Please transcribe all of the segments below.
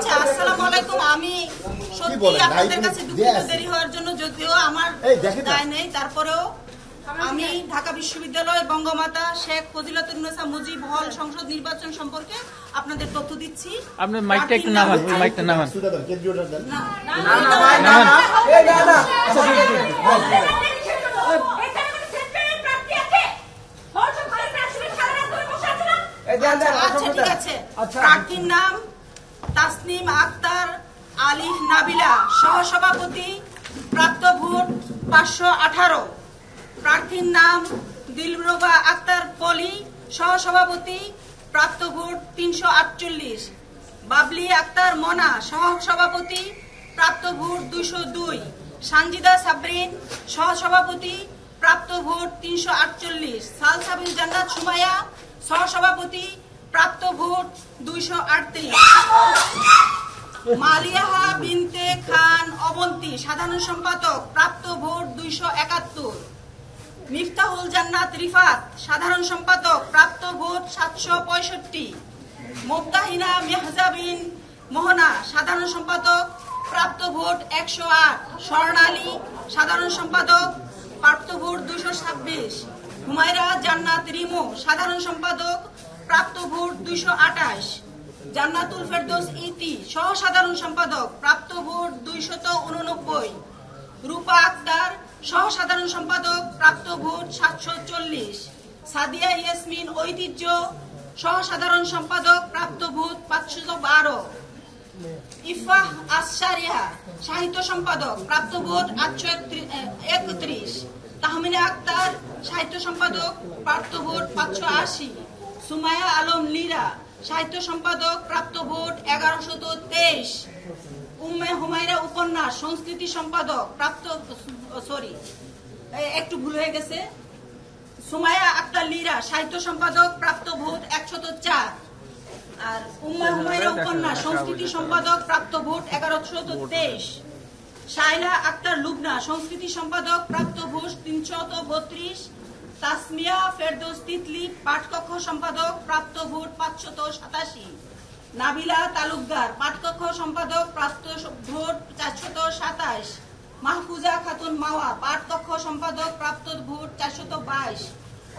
আচ্ছা, আসসালামু আলাইকুম। আমি সত্যি আপনাদের কাছে দুঃখিত দেরি হওয়ার জন্য, যদিও আমার দায় নেই, তারপরেও আমি ঢাকা বিশ্ববিদ্যালয় বঙ্গমাতা শেখ ফজিলাতুন্নেসা মুজিব হল সংসদ নির্বাচন সম্পর্কে আপনাদের তথ্য দিচ্ছি। আপনি মাইকটা একটু নামান, মাইকটা নামান। আচ্ছা ঠিক আছে। প্রার্থীর নাম তাসনিম আক্তার আলিফ নাবিলা, সহসভাপতি, প্রাপ্ত ভোট 518। প্রার্থীর নাম দিলরুবা আক্তার পলি, সহসভাপতি, প্রাপ্ত ভোট 348। বাবলি আক্তার মনা, সহসভাপতি, প্রাপ্ত ভোট 202। সানজিদা সাবরিন, সহসভাপতি, প্রাপ্ত ভোট 348। সালসাবিল জান্নাত সুমাইয়া, সহসভাপতি, প্রাপ্ত ভোট 238। মালিয়াহা বিনতে খান অবন্তী, সাধারণ সম্পাদক, প্রাপ্ত ভোট 271। মিফতাহুল জান্নাত রিফাত, সাধারণ সম্পাদক, প্রাপ্ত ভোট 765। মুবতাহিনা মেহজাবিন মোহনা, সাধারণ সম্পাদক, প্রাপ্ত ভোট 108। স্বর্ণালী, সাধারণ সম্পাদক, প্রাপ্ত ভোট 226। হুমায়রা জান্নাত রিমো, সাধারণ সম্পাদক, প্রাপ্ত ভোট 228। জান্নাতুল ফেরদৌস ইতি, সহ সাধারণ সম্পাদক, প্রাপ্ত ভোট 289। রূপা আক্তার, সহ সাধারণ সম্পাদক, প্রাপ্ত ভোট 740। সাদিয়া ইয়াসমিন ঐতিহ্য, সহ সাধারণ সম্পাদক, প্রাপ্ত ভোট 512। ইফাহ আশারিয়া, সাহিত্য সম্পাদক, প্রাপ্ত ভোট 831। তাহমিনা আক্তার, সাহিত্য সম্পাদক, প্রাপ্ত ভোট 580। সুমাইয়া আলম লীরা, সাহিত্য সম্পাদক, প্রাপ্ত ভোট 1123। উম্মে হুমায়রা উপন্যাস, সংস্কৃতি সম্পাদক, প্রাপ্ত একটু ভুল হয়ে গেছে। সুমাইয়া আক্তার লীরা, সাহিত্য সম্পাদক, প্রাপ্ত ভোট 104। আর উম্মে হুমায়রা উপন্যাস, সংস্কৃতি সম্পাদক, প্রাপ্ত ভোট 1123। শাইলা আক্তার লুবনা, সংস্কৃতি সম্পাদক, প্রাপ্ত ভোট 332। তাসমিয়া ফেরদৌস তিতলি, পাঠকক্ষ সম্পাদক, প্রাপ্ত ভোট 587। নাবিলা তালুকদার, পাঠকক্ষ সম্পাদক, প্রাপ্ত ভোট 427। মাহফুজা খাতুন মাওয়া, পাঠকক্ষ সম্পাদক, প্রাপ্ত ভোট 422।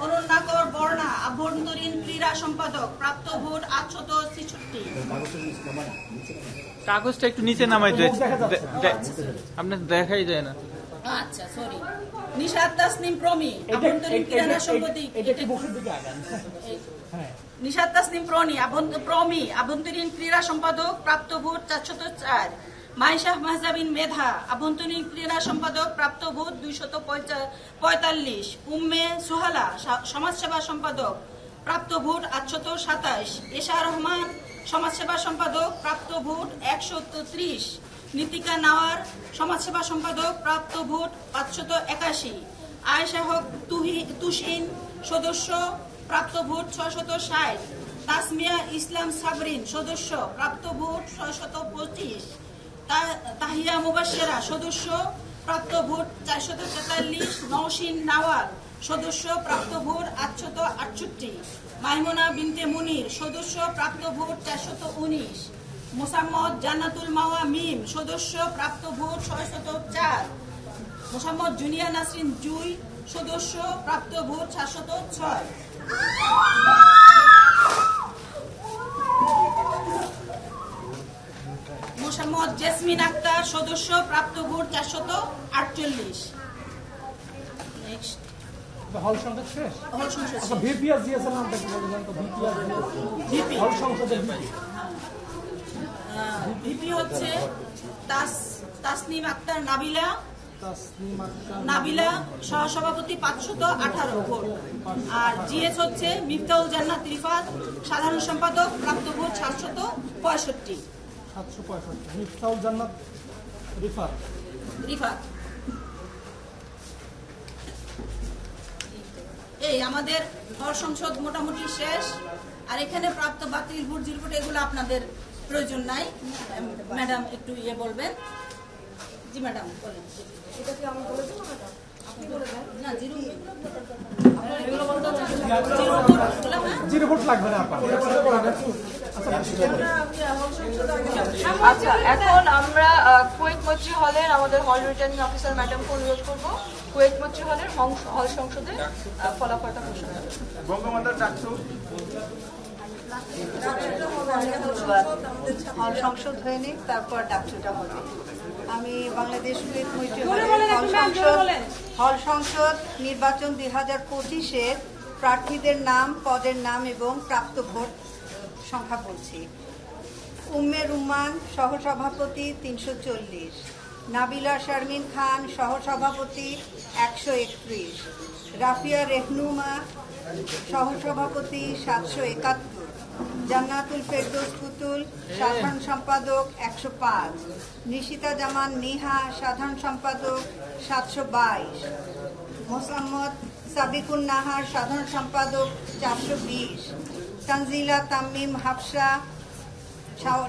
অরুণাকর বর্ণা, আভ্যন্তরীণ ক্রীড়া সম্পাদক, প্রাপ্ত ভোট 866। কাগজটা একটু নিচে নামাই দেয়, আপনার দেখাই যায় না। আচ্ছা সরি। নিশাত তাসনিম প্রমি, আভ্যন্তরীণ ক্রীড়া সম্পাদক, নিশাত তাসনিম প্রমি, আভ্যন্তরীণ ক্রীড়া সম্পাদক, প্রাপ্ত ভোট 404। মাইশাহ মাহজাবিন মেধা, আভ্যন্তরীণ ক্রীড়া সম্পাদক, প্রাপ্ত ভোট 245। উম্মে সুহালা, সমাজসেবা সম্পাদক, প্রাপ্ত ভোট 827। এশা রহমান, সমাজসেবা সম্পাদক, প্রাপ্ত ভোট 130। নীতিকা নাওয়ার, সমাজসেবা সম্পাদক, প্রাপ্ত ভোট 581। আয়েশা হক তুহিন, সদস্য, প্রাপ্ত ভোট 660। তাসমিয়া ইসলাম সাবরিন, সদস্য, প্রাপ্ত ভোট 625। তাহিয়া মুবাশশেরা, সদস্য, প্রাপ্ত ভোট 443। নওশিন নাওয়াল, সদস্য, প্রাপ্ত ভোট 868। মাইমুনা বিনতে মুনির, সদস্য, প্রাপ্ত ভোট 419। মোসাম্মদ জান্নাতুল মাওয়া মিম, সদস্য, প্রাপ্ত ভোট 604। মোসাম্মদ জুনিয়া নাসরিন জুই, সদস্য, প্রাপ্ত ভোট 706। মোসাম্মদ জেসমিন আক্তার, সদস্য, প্রাপ্ত ভোট 448। নেক্সট হল সংসদ শেষ। হল সংসদ আচ্ছা, ভিপিএস দিয়েছেন নামটা কি বলবেন তো? ভিপি হল সংসদের ভিপি হচ্ছে তাসনিম আক্তার নাবিলা, সহসভাপতি, 518 ভোট। আর জিএস হচ্ছে মিফতাহুল জান্নাত রিফাত, সাধারণ সম্পাদক, প্রাপ্ত ভোট 765। মিফতাহুল জান্নাত রিফাত। এই আমাদের হল সংসদ মোটামুটি শেষ। আর এখানে প্রাপ্ত বাতিল ভোট, জিরভোট, এগুলো আপনাদের প্রয়োজন নাই। ম্যাডাম একটু বলবেন। জি ম্যাডাম বলেন। এটা কি আমি বলে দেব না? আপনি বলে দেন। না, জিরো ভোট লাগবে না আপা। আচ্ছা, এখন আমরা কুয়েত মৈত্রী হলের আমাদের হল রিটার্নিং অফিসার ম্যাডামকে অনুরোধ করবো কুয়েত মৈত্রী হলের হল সংসদে ফলাফলটা ঘোষণা করতে। বঙ্গমাতার ডাকসু হল সংসদ হয়নি, তারপর ডাকসুটা হবে। আমি বাংলাদেশ কুয়েত মৈত্রী হল সংসদ নির্বাচন 2025-এর প্রার্থীদের নাম, পদের নাম এবং প্রাপ্ত ভোট সংখ্যা বলছি। উম্মে রুমান সহসভাপতি 340, নাবিলা শারমিন খান সহসভাপতি 131, রাফিয়া রেহনুমা সহসভাপতি 771, জান্নাতুল ফেরদৌস পুতুল সাধারণ সম্পাদক 105, নিশিতা জামান নিহা সাধারণ সম্পাদক 722, মোসাম্মদ সাবিকুন নাহার সাধারণ সম্পাদক 420, তানজিলা তামিম হাফসা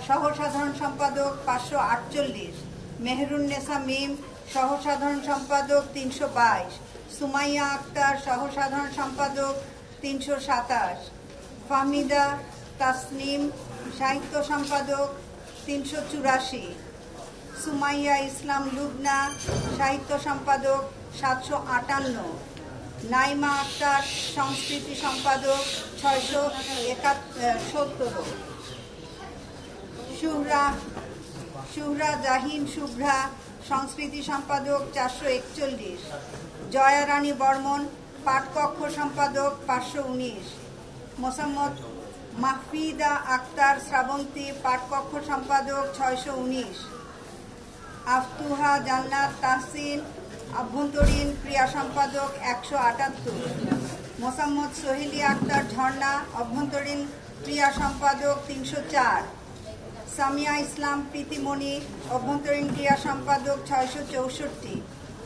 সহ সাধারণ সম্পাদক 548, মেহরুন্নেসা মিম সহ সাধারণ সম্পাদক 322, সুমাইয়া আক্তার সহ সাধারণ সম্পাদক 327, ফাহমিদা তাসনিম সাহিত্য সম্পাদক 384, সুমাইয়া ইসলাম লুবনা সাহিত্য সম্পাদক 758, নাইমা আক্তার সংস্কৃতি সম্পাদক 671, শুভ্রা জাহিন শুভ্রা সংস্কৃতি সম্পাদক 441, জয়া রানী বর্মন পাঠকক্ষ সম্পাদক 519, মোসাম্মদ মাহফিদা আক্তার শ্রাবন্তী পাঠকক্ষ সম্পাদক 619, আফতুহা জান্নাত তাহসিন আভ্যন্তরীণ ক্রিয়া সম্পাদক 178, মোসাম্মদ সোহেলি আক্তার ঝর্ণা অভ্যন্তরীণ ক্রিয়া সম্পাদক 304, সামিয়া ইসলাম প্রীতিমণি অভ্যন্তরীণ ক্রিয়া সম্পাদক 664,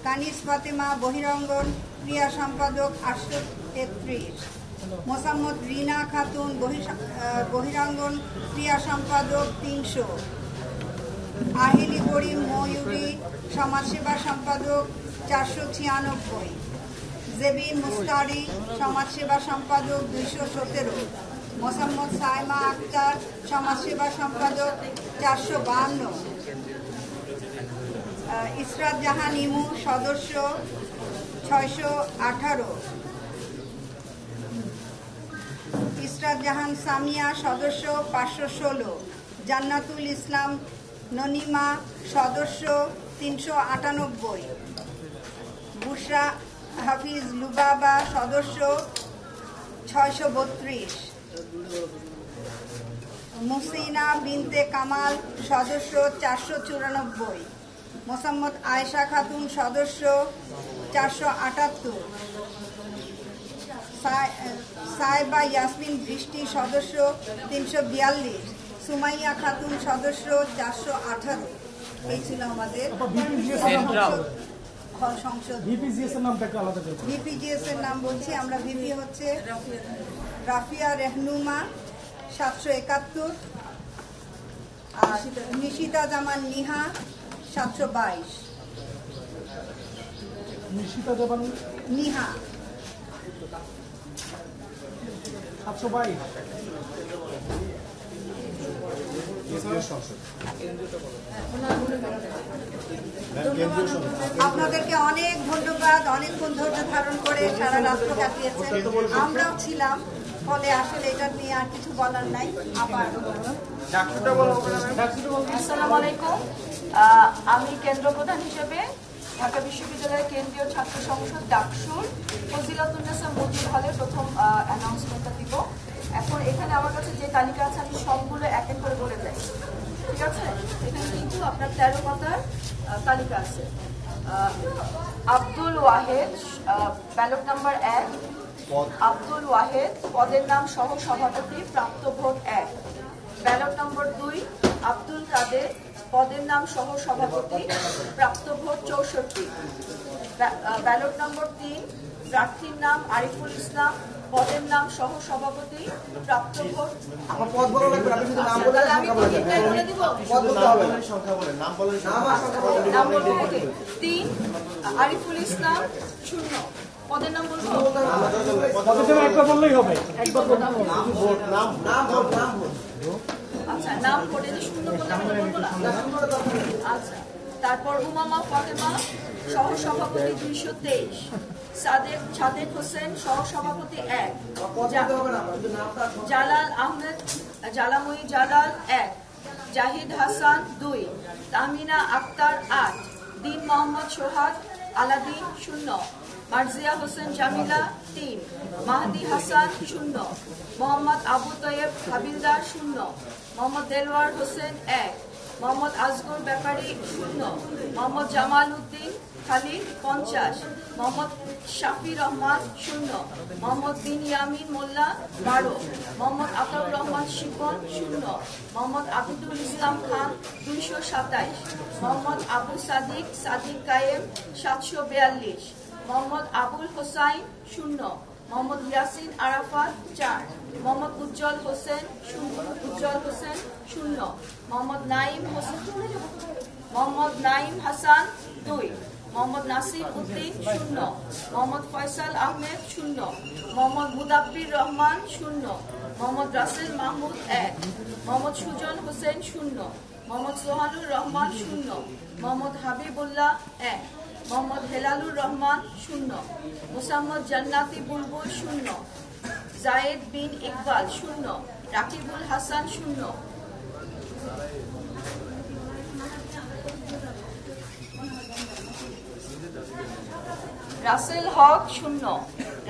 কানিস ফাতেমা বহিরঙ্গন ক্রিয়া সম্পাদক 833, মোসাম্মদ রিনা খাতুন বহিরাঙ্গন ক্রিয়া সম্পাদক 300, আহিলি করিম ময়ূরী সমাজসেবা সম্পাদক 496, জেবিন মুস্তারি সমাজসেবা সম্পাদক 217, মোসাম্মদ সাইমা আক্তার সমাজসেবা সম্পাদক 452, ইসরাত জাহান ইমু সদস্য 618, ইসরাত জাহান সামিয়া সদস্য 516, জান্নাতুল ইসলাম ননিমা সদস্য 398, বুশরা হাফিজ লুবাবা সদস্য 632, মুসিনা বিনতে কামাল সদস্য 494, মোসাম্মদ আয়েশা খাতুন সদস্য 478, সাইবা ইয়াসমিন বৃষ্টি সদস্য 342, সুমাইয়া খাতুন সদস্য 418। এই ছিল আমাদের হল সংসদ। ভিপিজিএস এর নামটা একটু আলাদা করুন। ভিপিজিএস এর নাম বলছি আমরা। ভিপি হচ্ছে রাফিয়া রেহনুমা 771, আর নিশিতা জামান নিহা 722। নিশিতা জামান নিহা 722। আপনাদেরকে অনেক ধন্যবাদ, অনেকক্ষণ ধৈর্য ধারণ করে সারা রাত্র কাটিয়েছেন, আমরাও ছিলাম। ফলে আসলে এটা নিয়ে আর কিছু বলার নাই। আবার আসসালামু আলাইকুম। আমি কেন্দ্র প্রধান হিসেবে ঢাকা বিশ্ববিদ্যালয়ের কেন্দ্রীয় ছাত্র সংসদ ডাকসুর ফজিলাতুন্নেসা মজুর হলে প্রথম অ্যানাউন্সমেন্টটা দিব। এখন এখানে আমার কাছে যে তালিকা আছে আমি সবগুলো এক এক করে বলে যাই, ঠিক আছে? এখানে কিন্তু আপনার 13 পাতার তালিকা আছে। আব্দুল ওয়াহেদ ব্যালট নাম্বার 1, আব্দুল ওয়াহেদ পদের নাম সহ সভাপতি, প্রাপ্ত ভোট 1। ব্যালট নম্বর 2 আব্দুল কাদের পদের নাম সহ সভাপতি, প্রাপ্ত ভোট 64। ব্যালট নম্বর 3 প্রার্থীর নাম আরিফুল ইসলাম পদের নাম সহ সভাপতি, প্রাপ্ত ভোট। নাম বলবো 3 আরিফুল ইসলাম 0 পদের নাম বলবো। একবার বললেই হবে। একবার আচ্ছা, নাম করে যে শূন্য বলে আমরা বলবো না? আচ্ছা, তারপর উমামা ফাতেমা সহসভাপতি 223, সাদেক হোসেন সহসভাপতি 1, জালাল আহমেদ জালাময়ী জালাল 1, জাহিদ হাসান 2, তাহমিনা আক্তার 8, দিন মোহাম্মদ সোহাগ আলাদিন 0, মার্জিয়া হোসেন জামিলা 3, মাহদি হাসান 0, মোহাম্মদ আবু তৈয়ব হাবিলদার 0, মোহাম্মদ দেলওয়ার হোসেন 1, মোহাম্মদ আজগর ব্যাপারী 0, মোহাম্মদ জামাল উদ্দিন খালিদ 50, মোহাম্মদ শাফি রহমান 0, মোহাম্মদ বিন ইয়ামিন মোল্লা 12, মোহাম্মদ আতাউর রহমান শিপন 0, মোহাম্মদ আবিদুল ইসলাম খান 227, মোহাম্মদ আবু সাদিক কায়েম 742, মোহাম্মদ আবুল হোসাইন 0, মোহাম্মদ ইয়াসিন আরাফাত 4, মোহাম্মদ উজ্জ্বল হোসেন 0, মোহাম্মদ নাইম হাসান 2, মোহাম্মদ নাসির উদ্দিন 0, মোহাম্মদ ফয়সাল আহমেদ 0, মোহাম্মদ মুদাব্বির রহমান 0, মোহাম্মদ রাসেল মাহমুদ 1, মোহাম্মদ সুজন হোসেন 0, মোহাম্মদ সোহানুর রহমান 0, মোহাম্মদ হাবিবুল্লাহ 1, মোহাম্মদ হেলালুর রহমান 0, মুসাম্মদ জান্নাতি বুলবুল 0, জায়েদ বিন ইকবাল 0, রাকিবুল হাসান 0, রাসেল হক 0,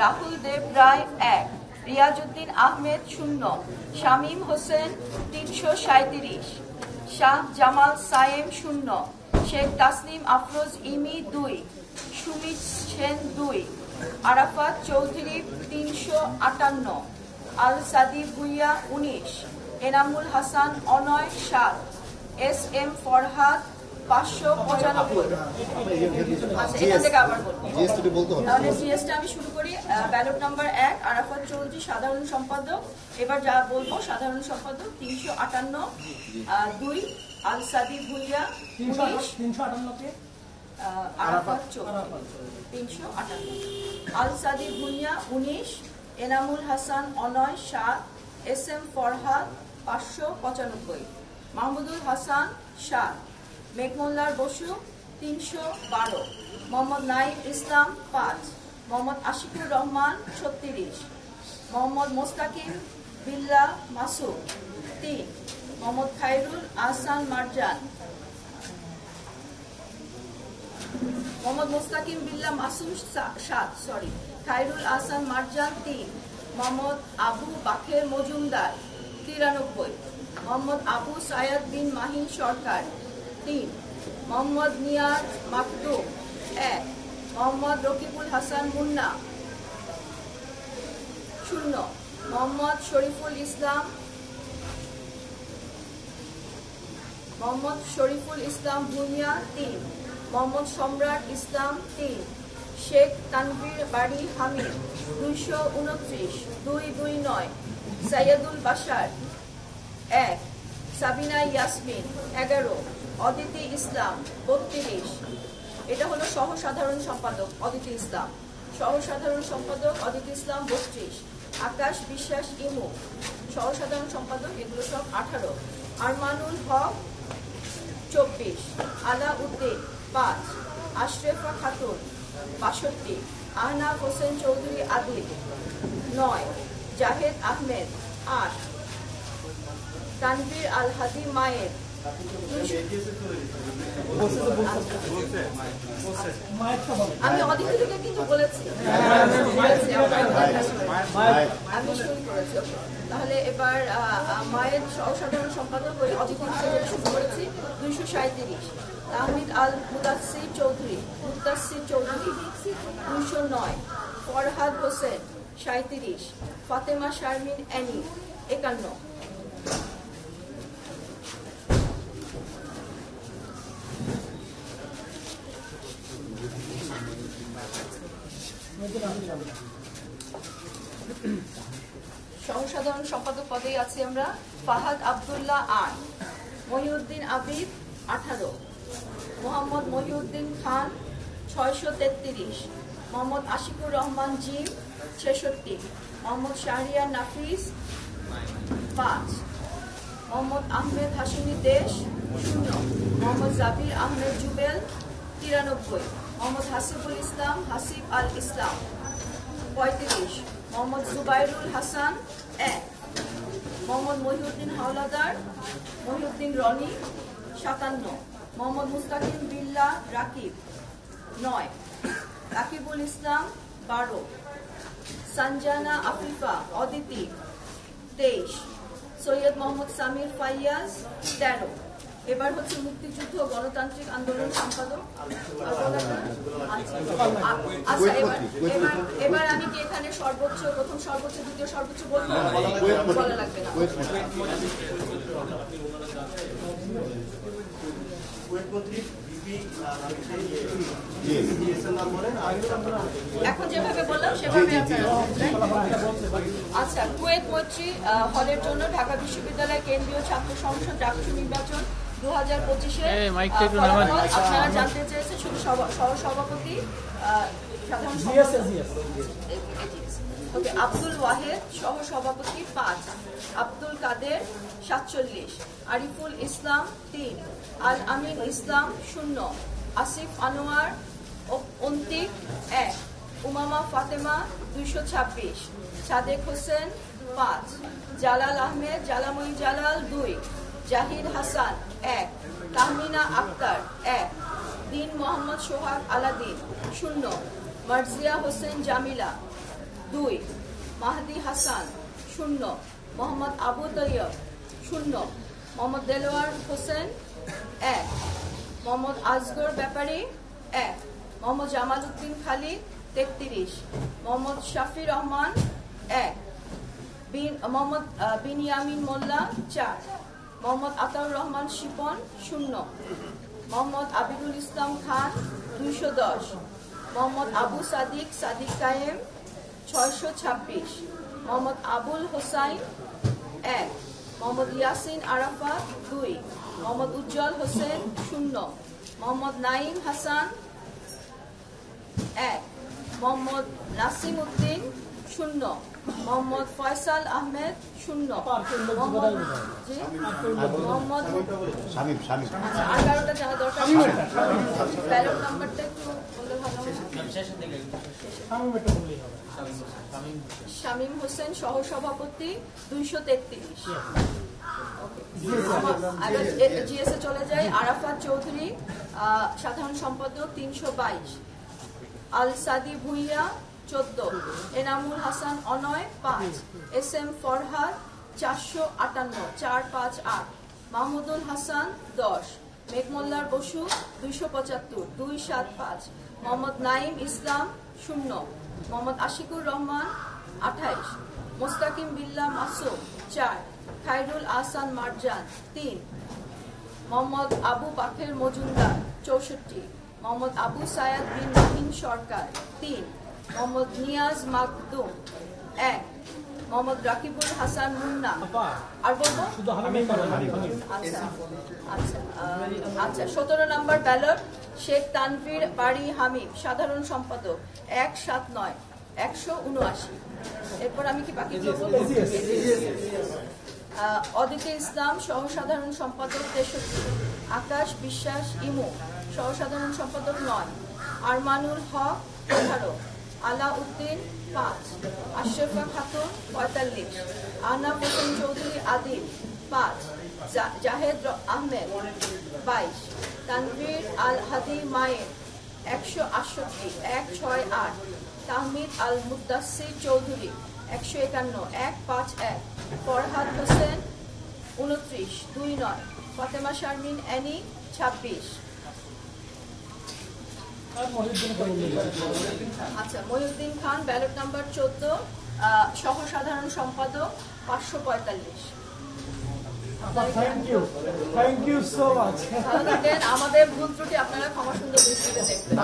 রাহুল দেব রায় 1, রিয়াজউদ্দিন আহমেদ 0, শামীম হোসেন 337, শাহ জামাল সায়েম 0, শেখ তাসনিম আফরোজ ইমি 2, সুমিত সেন 2, আরাফাত চৌধুরী 358, আল সাদি ভুইয়া 19, এনামুল হাসান অনয় 7, এস এম ফরহাদ 595। আচ্ছা, এখান থেকে আবার বলবো। তাহলে জিএসটা আমি শুরু করি। ব্যালট নাম্বার 1 আরাফাত চৌধুরী সাধারণ সম্পাদক। এবার যা বলবো সাধারণ সম্পাদক 358, 2 আল সাদি ভুইয়া 19, 358 কে আরাফাত চৌধুরী 358, আল সাদি ভুইয়া 19, এনামুল হাসান অনয় 7, এস এম ফরহাদ 595, মাহমুদুল হাসান 7, মেঘমোল্লার বসু 312, মোহাম্মদ নাইম ইসলাম 5, মোহাম্মদ আশিকুর রহমান 36, মোহাম্মদ মোস্তাকিম বিল্লাহ মাসুদ 3, মোহাম্মদ খায়রুল আহসান মারজান, মোহাম্মদ মোস্তাকিম বিল্লাহ মাসুম 7, খায়রুল আহসান মারজান 3, মোহাম্মদ আবু বাকের মজুমদার 93, মোহাম্মদ আবু সায়াদ বিন মাহিন সরকার 3, মোহাম্মদ নিয়াজ মাকদুম 1, মোহাম্মদ রকিবুল হাসান মুন্না 0, মোহাম্মদ শরীফুল ইসলাম ভুঁইয়া 3, মোহাম্মদ সম্রাট ইসলাম 3, শেখ তানভীর বাড়ি হামিদ 229, 229, সৈয়দুল বাশার 1, সাবিনা ইয়াসমিন 11, অদিতি ইসলাম 32। এটা হলো সহ সাধারণ সম্পাদক অদিতি ইসলাম, সহ সাধারণ সম্পাদক অদিতি ইসলাম 32, আকাশ বিশ্বাস ইমু সহ সাধারণ সম্পাদক, এগুলো সব 18, আরমানুল হক 24, আলা উদ্দিন 5, আশরেফা খাতুন 62, আহনাফ হোসেন চৌধুরী আদিল 9, জাহেদ আহমেদ 8, তানভীর আল হাদি মায়ের আমি অধিকারীকে কিন্তু বলেছি, আমি শুরু করেছি। তাহলে এবার মায়ের সহসাধারণ সম্পাদক ওই অধিকারী শুরু করেছি 237, তাহমিদ আল মুদাসির চৌধুরী 209, ফরহাদ হোসেন 37, ফাতেমা শারমিন অ্যানি 51। সহসাধারণ সম্পাদক পদে আছি আমরা ফাহাদ আব্দুল্লাহ 8, মহিউদ্দিন আবিদ 18, মোহাম্মদ মহিউদ্দিন খান 633, মোহাম্মদ আশিকুর রহমান জিম 66, মোহাম্মদ শাহরিয়ার নাফিস 5, মোহাম্মদ আহমেদ হাশিমি দেশ 0, মোহাম্মদ জাবির আহমেদ জুবেল 93, মোহাম্মদ হাসিবুল ইসলাম হাসিব আল ইসলাম 35, মোহাম্মদ জুবাইরুল হাসান 1, মোহাম্মদ মহিউদ্দিন হাওলাদার মহিউদ্দিন রনি 57, মোহাম্মদ মুস্তাকিম বিল্লাহ রাকিব 9, রাকিবুল ইসলাম 12, সঞ্জানা আফিফা অদিতি 23, সৈয়দ মোহাম্মদ সামির ফাইয়াজ 13। এবার হচ্ছে মুক্তিযুদ্ধ গণতান্ত্রিক আন্দোলন সম্পাদক। আচ্ছা, এবার আমি কি এখানে সর্বোচ্চ, প্রথম সর্বোচ্চ, দ্বিতীয় সর্বোচ্চ বলবো? বলা লাগবে না। এখন যেভাবে বললাম সেভাবে আচ্ছা। কুয়েত মৈত্রী হলের জন্য ঢাকা বিশ্ববিদ্যালয় কেন্দ্রীয় ছাত্র সংসদ ডাকসু নির্বাচন 2025-এ আপনারা জানতে চেয়েছেন শুধু সহসভাপতি সাধারণ ওকে। আব্দুল ওয়াহেদ সহসভাপতি 5, আব্দুল কাদের 47, আরিফুল ইসলাম 3, আল আমিন ইসলাম 0, আসিফ আনোয়ার অন্তিক 1, উমামা ফাতেমা 226, সাদেক হোসেন 5, জালাল আহমেদ জালাময়ী জালাল 2, জাহিদ হাসান 1, তাহমিনা আক্তার 1, দিন মোহাম্মদ সোহাগ আলাদিন 0, মার্জিয়া হোসেন জামিলা 2, মাহদি হাসান 0, মোহাম্মদ আবু তৈয়ব 0, মোহাম্মদ দেলোয়ার হোসেন 1, মোহাম্মদ আজগর ব্যাপারী 1, মোহাম্মদ জামাল উদ্দিন খালিদ 33, মোহাম্মদ শাফি রহমান 1, মোহাম্মদ বিনিয়ামিন মোল্লা 4, মোহাম্মদ আতাউর রহমান শিপন 0, মোহাম্মদ আবিদুল ইসলাম খান 210, মোহাম্মদ আবু সাদিক সাদিক কায়েম 626, মোহাম্মদ আবুল হোসাইন 1, মোহাম্মদ ইয়াসিন আরাফাত 2, মোহাম্মদ উজ্জ্বল হোসেন 0, মোহাম্মদ নাইম হাসান 1, মোহাম্মদ নাসিম উদ্দিন 0, মোহাম্মদ ফয়সাল আহমেদ 0, মোহাম্মদ 11টা জানা দরকার। ব্যালট নাম্বারটা একটু বললে ভালো হয়। শামীম হোসেন সহসভাপতি 233। জিএসএ চলে যায়। আরাফাত চৌধুরী সাধারণ সম্পাদক 322, আল সাদি ভুইয়া 14, এনামুল হাসান অনয় 5, এস এম ফরহাদ 458 458, মাহমুদুল হাসান 10, মেঘমোল্লার বসু 275 275, মোহাম্মদ নাইম ইসলাম 0, মোহাম্মদ আশিকুর রহমান 28, মোস্তাকিম বিল্লাহ মাসুম 4, খায়রুল আহসান মারজান 3, মোহাম্মদ আবু বাকের মজুমদার 64, মোহাম্মদ আবু সায়াদ বিন মাহিন সরকার 3, মোহাম্মদ নিয়াজ মাকদুম 1, মোহাম্মদ রাকিবুল হাসান মুন্না। আর বলবো আচ্ছা 17 নম্বর ব্যালট শেখ তানভীর বাড়ি হামিদ সাধারণ সম্পাদক 179 179। এরপর আমি কি বাকি অদিতি ইসলাম সহ সাধারণ সম্পাদক 63, আকাশ বিশ্বাস ইমু সহ সাধারণ সম্পাদক 9, আরমানুল হক 18, আলাউদ্দিন 5, আশরাফা খাতুন 45, আনাফ হোসেন চৌধুরী আদিল 5, জাহেদ আহমেদ 22, তানভীর আল হাদি মায়ের 168 168, তাহমিদ আল মুদাসসির চৌধুরী 151 151, ফরহাদ হোসেন 29 29, ফাতেমা শারমিন অ্যানি 26। আচ্ছা মহিউদ্দিন খান ব্যালট নাম্বার 14 সহ সাধারণ সম্পাদক 545। Thank you so much. আমাদের ভুল ত্রুটি আপনারা ক্ষমা সুন্দর দৃষ্টিতে দেখবেন।